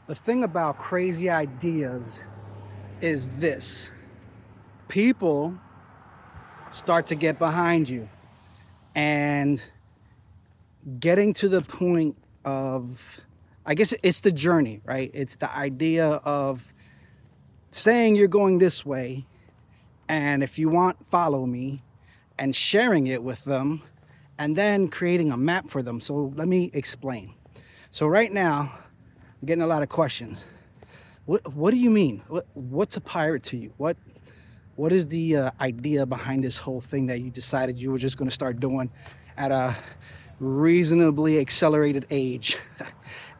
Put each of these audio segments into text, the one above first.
The thing about crazy ideas is this: people start to get behind you, and getting to the point of, I guess it's the journey, right? It's the idea of saying you're going this way, and if you want, follow me, and sharing it with them, and then creating a map for them. So let me explain. So right now, I'm getting a lot of questions. What do you mean? What's a pirate to you? What is the idea behind this whole thing that you decided you were just going to start doing at a reasonably accelerated age?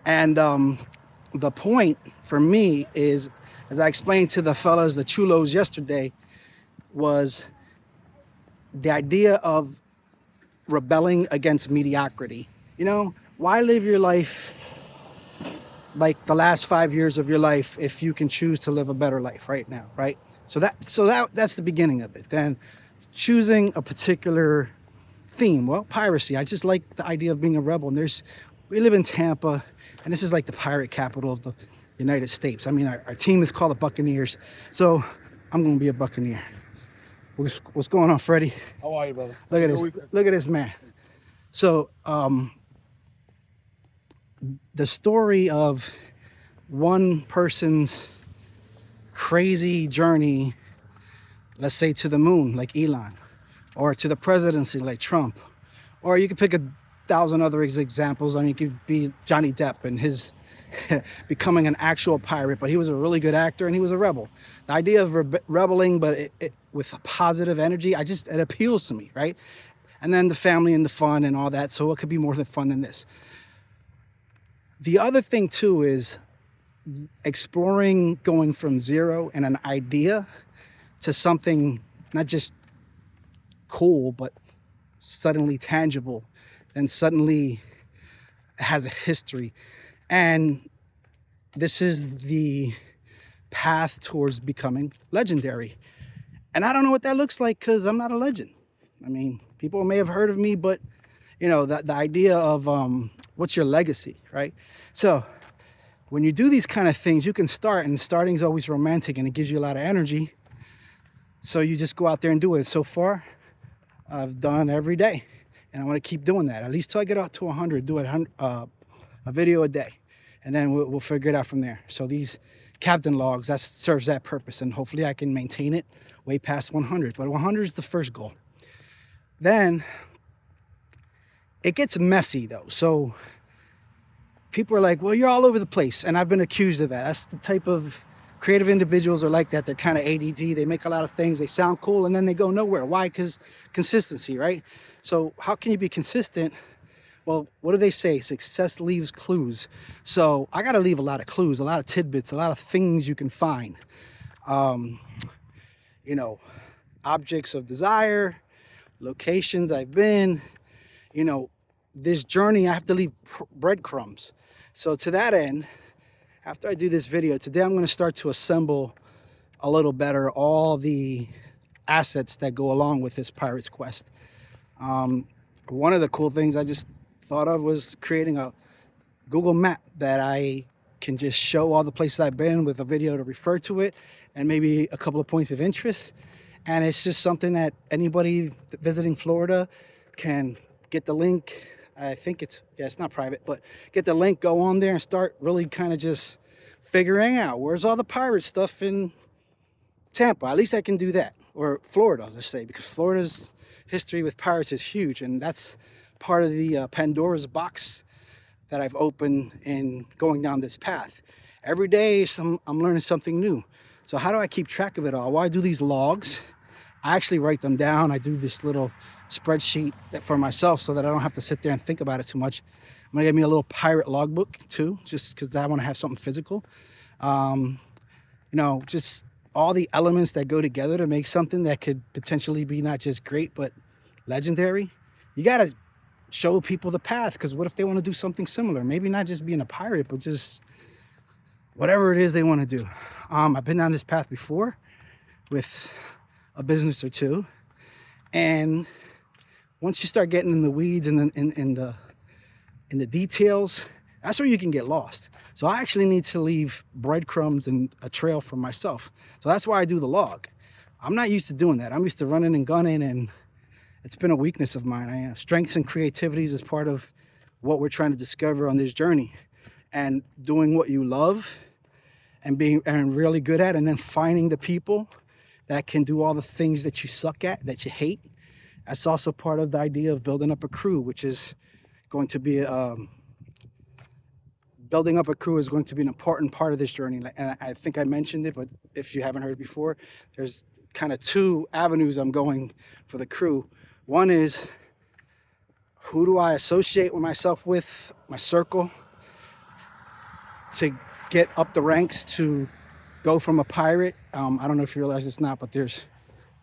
And the point for me is, as I explained to the fellas, the chulos yesterday, was the idea of rebelling against mediocrity. You know, why live your life like the last 5 years of your life if you can choose to live a better life right now, right? So that's the beginning of it. Then choosing a particular theme. Well, piracy. I just like the idea of being a rebel. And we live in Tampa, and this is like the pirate capital of the United States. I mean, our team is called the Buccaneers, so I'm gonna be a Buccaneer. What's going on, Freddie? How are you, brother? Look at this. Look at this man. So, the story of one person's crazy journey, let's say to the moon, like Elon, or to the presidency, like Trump, or you could pick 1,000 other examples. I mean, you could be Johnny Depp and his becoming an actual pirate, but he was a really good actor and he was a rebel. The idea of rebelling, but with a positive energy, it appeals to me, right? And then the family and the fun and all that. So it could be more than fun than this. The other thing too is exploring going from zero and an idea to something not just cool, but suddenly tangible and suddenly has a history. And this is the path towards becoming legendary. And I don't know what that looks like because I'm not a legend. I mean, people may have heard of me, but you know, the idea of what's your legacy, right? So when you do these kind of things, you can start, and starting is always romantic and it gives you a lot of energy. So you just go out there and do it. So far, I've done every day, and I want to keep doing that, at least till I get out to 100, do it a video a day, and then we'll figure it out from there. So these captain logs, that serves that purpose, and hopefully I can maintain it way past 100. But 100 is the first goal. Then it gets messy though. So people are like, well, you're all over the place. And I've been accused of that. That's the type of creative individuals are like that. They're kind of ADD. They make a lot of things. They sound cool and then they go nowhere. Why? Because consistency, right? So how can you be consistent? Well, what do they say? Success leaves clues. So I got to leave a lot of clues, a lot of tidbits, a lot of things you can find. You know, objects of desire, locations I've been, you know, this journey, I have to leave breadcrumbs. So to that end, after I do this video today, I'm going to start to assemble a little better all the assets that go along with this pirate's quest. One of the cool things I just thought of was creating a Google map that I can just show all the places I've been with a video to refer to it, and maybe a couple of points of interest. And it's just something that anybody visiting Florida can get the link. I think it's not private, but get the link, go on there and start really kind of just figuring out where's all the pirate stuff in Tampa. At least I can do that. Or Florida, let's say, because Florida's history with pirates is huge, and that's part of the Pandora's box that I've opened in going down this path. Every day I'm learning something new. So how do I keep track of it all? Well, I do these logs. I actually write them down. I do this little spreadsheet for myself so that I don't have to sit there and think about it too much. I'm gonna get me a little pirate logbook too, just because I want to have something physical. You know, just all the elements that go together to make something that could potentially be not just great but legendary. You gotta show people the path, because what if they want to do something similar? Maybe not just being a pirate, but just whatever it is they want to do. I've been down this path before with a business or two, and once you start getting in the weeds and in the details, That's where you can get lost. So I actually need to leave breadcrumbs and a trail for myself. So that's why I do the log. I'm not used to doing that. I'm used to running and gunning, and it's been a weakness of mine. Strengths and creativities is part of what we're trying to discover on this journey, and doing what you love and being really good at, and then finding the people that can do all the things that you suck at, that you hate. That's also part of the idea of building up a crew, which is going to be building up a crew is going to be an important part of this journey. And I think I mentioned it, but if you haven't heard before, there's kind of two avenues I'm going for the crew. One is, who do I associate myself with, my circle, to get up the ranks to go from a pirate. I don't know if you realize it's not, but there's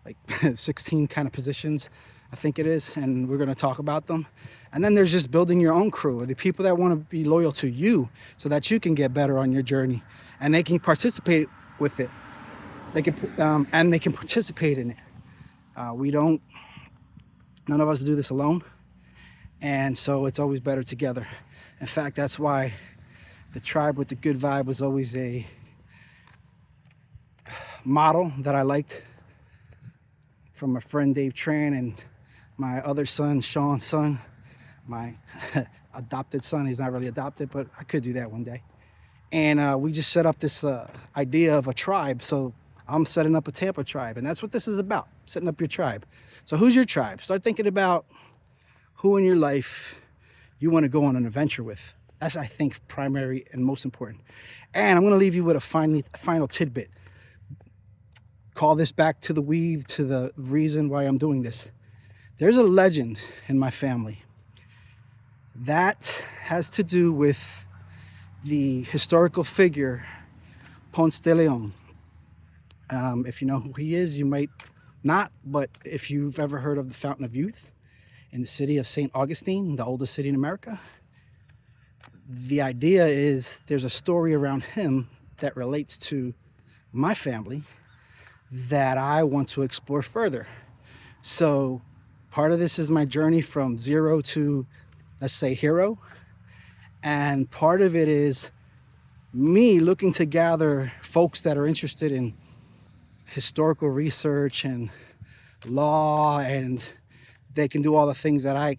like 16 kind of positions, I think it is, and we're going to talk about them. And then there's just building your own crew, the people that want to be loyal to you so that you can get better on your journey, and they can participate with it. They can and they can participate in it. None of us do this alone, and so it's always better together. In fact, that's why the tribe with the good vibe was always a model that I liked from my friend Dave Tran and my other son, Sean's son, my adopted son. He's not really adopted, but I could do that one day. And we just set up this idea of a tribe. So I'm setting up a Tampa tribe, and that's what this is about, setting up your tribe. So who's your tribe? Start thinking about who in your life you want to go on an adventure with. That's, I think, primary and most important. And I'm going to leave you with a final tidbit. Call this back to the weave, to the reason why I'm doing this. There's a legend in my family that has to do with the historical figure Ponce de Leon. If you know who he is, you might not, but if you've ever heard of the Fountain of Youth in the city of St. Augustine, the oldest city in America, the idea is there's a story around him that relates to my family that I want to explore further. So part of this is my journey from zero to, let's say, hero. And part of it is me looking to gather folks that are interested in historical research and law, and they can do all the things that I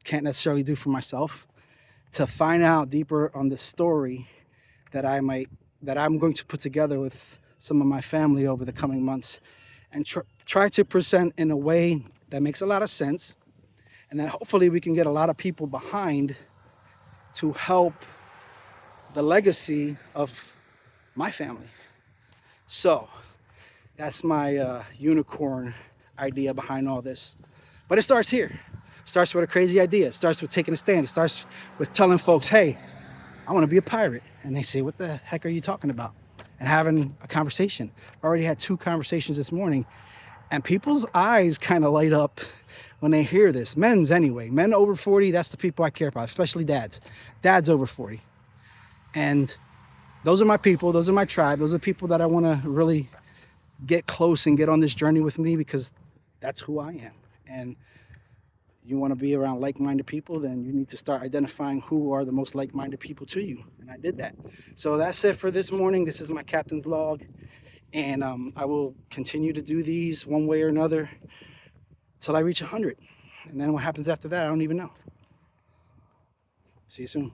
can't necessarily do for myself, to find out deeper on the story that I'm going to put together with some of my family over the coming months, and try to present in a way that makes a lot of sense, and then hopefully we can get a lot of people behind to help the legacy of my family. So that's my unicorn idea behind all this. But it starts here. It starts with a crazy idea. It starts with taking a stand. It starts with telling folks, hey, I want to be a pirate. And they say, what the heck are you talking about? And having a conversation. I already had 2 conversations this morning, and people's eyes kind of light up when they hear this. Men's anyway. Men over 40, that's the people I care about, especially dads. Dads over 40. And those are my people. Those are my tribe. Those are people that I want to really get close and get on this journey with me, because that's who I am. And you want to be around like-minded people, then you need to start identifying who are the most like-minded people to you. And I did that. So that's it for this morning. This is my captain's log. And I will continue to do these one way or another till I reach 100. And then what happens after that, I don't even know. See you soon.